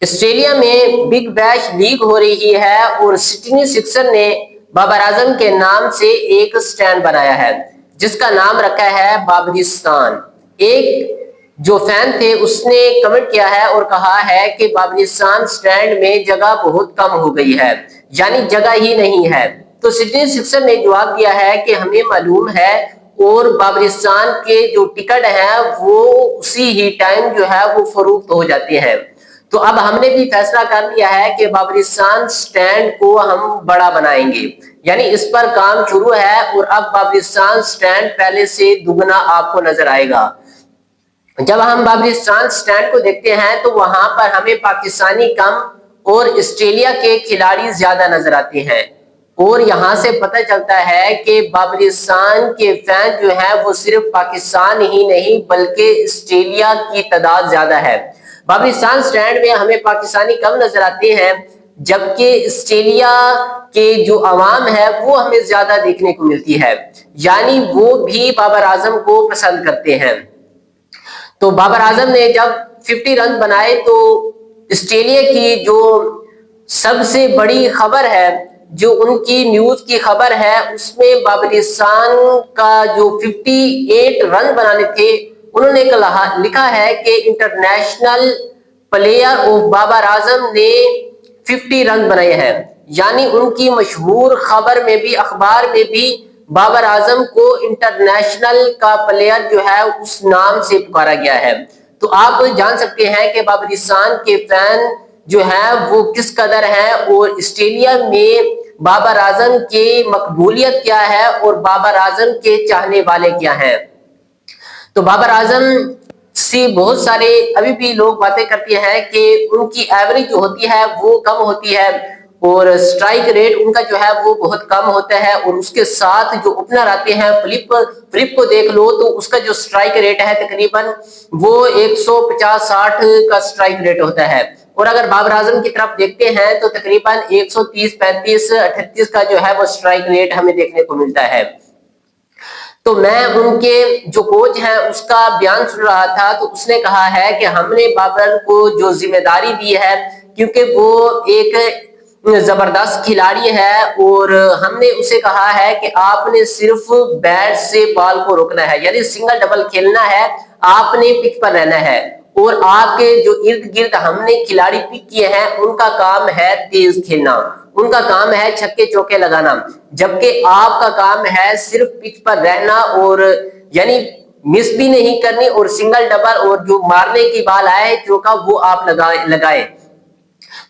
Australia میں Big Bash League ہو رہی ہے اور سڈنی سکسر نے بابر اعظم کے نام سے ایک سٹینڈ بنایا ہے جس کا نام رکھا ہے بابرستان۔ ایک جو فین تھے اس نے کمنٹ کیا ہے اور کہا ہے کہ بابرستان سٹینڈ میں جگہ بہت کم ہو گئی ہے، یعنی جگہ ہی نہیں ہے۔ تو سڈنی سکسر نے جواب دیا ہے کہ ہمیں معلوم ہے اور بابرستان کے جو ٹکٹ ہیں وہ اسی ہی ٹائم جو ہے وہ فروخت ہو جاتے ہیں۔ تو اب ہم نے بھی فیصلہ کر لیا ہے کہ بابرستان سٹینڈ کو ہم بڑا بنائیں گے، یعنی اس پر کام شروع ہے اور اب بابرستان سٹینڈ پہلے سے دگنا آپ کو نظر آئے گا۔ جب ہم بابرستان سٹینڈ کو دیکھتے ہیں تو وہاں پر ہمیں پاکستانی کم اور آسٹریلیا کے کھلاڑی زیادہ نظر آتے ہیں، اور یہاں سے پتہ چلتا ہے کہ بابرستان کے فین جو ہیں وہ صرف پاکستان ہی نہیں بلکہ آسٹریلیا کی تعداد زیادہ ہے۔ بابرستان سٹینڈ میں ہمیں پاکستانی کم نظر آتے ہیں جبکہ آسٹریلیا کے جو عوام ہے وہ ہمیں زیادہ دیکھنے کو ملتی ہے، یعنی وہ بھی بابر اعظم کو پسند کرتے ہیں۔ تو بابر اعظم نے جب 50 رن بنائے تو آسٹریلیا کی جو سب سے بڑی خبر ہے، جو ان کی نیوز کی خبر ہے، اس میں بابرستان کا جو 58 رن بنانے تھے انہوں نے لکھا ہے کہ international player of Babar Azam نے 50 رن بنائے ہیں، یعنی ان کی مشہور خبر میں بھی، اخبار میں بھی بابر اعظم کو انٹرنیشنل کا پلیئر جو ہے اس نام سے پکارا گیا ہے۔ تو آپ جان سکتے ہیں کہ بابرستان کے فین جو ہے وہ کس قدر ہیں اور آسٹریلیا میں بابر اعظم کی مقبولیت کیا ہے اور بابر اعظم کے چاہنے والے کیا ہیں۔ تو بابر اعظم سے بہت سارے ابھی بھی لوگ باتیں کرتے ہیں کہ ان کی ایوریج جو ہوتی ہے وہ کم ہوتی ہے اور سٹرائک ریٹ ان کا جو ہے وہ بہت کم ہوتا ہے، اور اس کے ساتھ جو اوپنر آتے ہیں فلپ کو دیکھ لو تو اس کا جو سٹرائک ریٹ ہے تقریباً وہ 150-60 کا سٹرائک ریٹ ہوتا ہے، اور اگر بابر اعظم کی طرف دیکھتے ہیں تو تقریباً 130-35-38 کا جو ہے وہ سٹرائک ریٹ ہمیں دیکھنے کو ملتا ہے۔ تو میں ان کے جو کوچ ہیں اس کا بیان سن رہا تھا تو اس نے کہا ہے کہ ہم نے بابر کو جو ذمہ داری دی ہے کیونکہ وہ ایک زبردست کھلاڑی ہے، اور ہم نے اسے کہا ہے کہ آپ نے صرف بیٹ سے بال کو روکنا ہے، یعنی سنگل ڈبل کھیلنا ہے، آپ نے پچ پر رہنا ہے، اور آپ کے جو ارد گرد ہم نے کھلاڑی پک کیے ہیں ان کا کام ہے تیز کھیلنا، ان کا کام ہے چھکے چوکے لگانا، جبکہ آپ کا کام ہے صرف پچ پر رہنا اور یعنی مس بھی نہیں کرنی، اور سنگل ڈبل اور جو مارنے کی بال آئے چوکا وہ آپ لگائے۔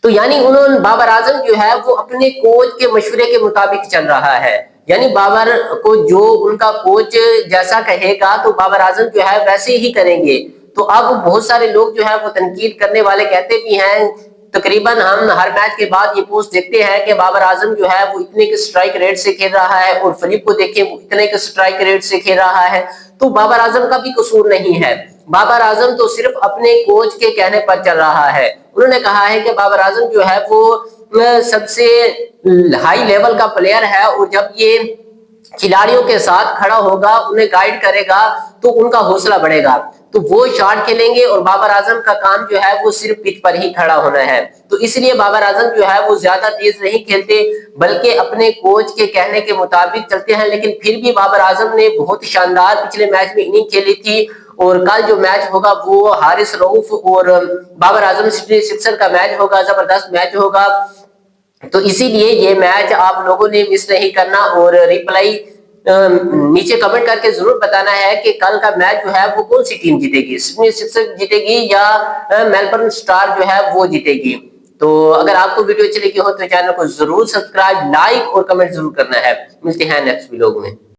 تو یعنی بابر اعظم جو ہے وہ اپنے کوچ کے مشورے کے مطابق چل رہا ہے، یعنی بابر کو جو ان کا کوچ جیسا کہے گا تو بابر اعظم جو ہے ویسے ہی کریں گے۔ تو اب بہت سارے لوگ جو ہے وہ تنقید کرنے والے کہتے بھی ہیں، تقریباً ہم ہر میچ کے بعد یہ پوسٹ دیکھتے ہیں کہ بابر اعظم جو ہے وہ اتنے کے سٹرائک ریٹ سے کھیل رہا ہے اور فلپ کو دیکھیں وہ اتنے کے سٹرائک ریٹ سے کھیل رہا ہے، تو بابر اعظم کا بھی قصور نہیں ہے۔ بابر اعظم تو صرف اپنے کوچ کے کہنے پر چل رہا ہے۔ انہوں نے کہا ہے کہ بابر اعظم جو ہے وہ سب سے ہائی لیول کا پلیئر ہے، اور جب یہ کھلاڑیوں کے ساتھ کھڑا ہوگا انہیں گائیڈ کرے گا تو ان کا حوصلہ بڑھے گا، تو وہ شاٹ کھیلیں گے، اور بابر اعظم کا کام جو ہے وہ صرف پچ پر ہی کھڑا ہونا ہے۔ تو اس لیے بابر اعظم جو ہے وہ زیادہ تیز نہیں کھیلتے بلکہ اپنے کوچ کے کہنے کے مطابق چلتے ہیں، لیکن پھر بھی بابر اعظم نے بہت شاندار پچھلے میچ میں اننگ کھیلی تھی، اور کل جو میچ ہوگا وہ حارث رؤف اور بابر اعظم سڈنی سکسر کا میچ ہوگا، زبردست میچ ہوگا۔ تو اسی لیے یہ میچ آپ لوگوں نے مس نہیں کرنا، اور ریپلائی نیچے کمنٹ کر کے ضرور بتانا ہے کہ کل کا میچ جو ہے وہ کون سی ٹیم جیتے گی، سڈنی سکسر جیتے گی یا میلبرن اسٹار جو ہے وہ جیتے گی۔ تو اگر آپ کو ویڈیو اچھی لگی ہو تو چینل کو ضرور سبسکرائب، لائک اور کمنٹ ضرور کرنا ہے۔ ملتے ہیں نیکسٹ ویڈیو میں۔